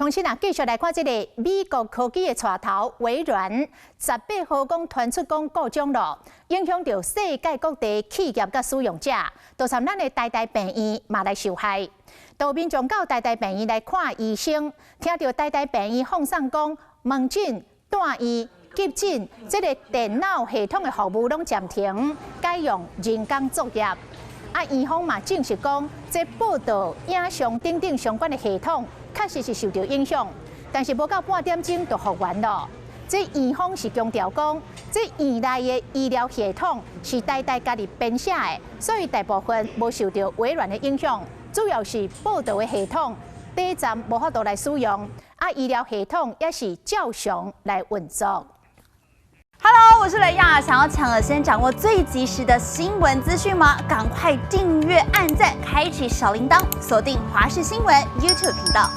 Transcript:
乡亲啊，继续来看这个美国科技的带头微软，18号讲传出讲故障了，影响到世界各地企业甲使用者，都参咱的台病院嘛来受害。有民众到台病院来看医生，听到台病院放送讲门诊、住院、急诊这个电脑系统的服务拢暂停，改用人工作业。院方嘛证实讲，这报道、影像等等相关的系统确实是受到影响，但是无到半点钟就复原了。这院方是强调讲，这院内的医疗系统是台家己编写的，所以大部分无受到微软的影响。主要是报道的系统第一站无法度来使用，医疗系统也是照常来运作。Hello， 我是雷亚，想要抢了先掌握最及时的新闻资讯吗？赶快订阅、按赞、开启小铃铛，锁定华视新闻 YouTube 频道。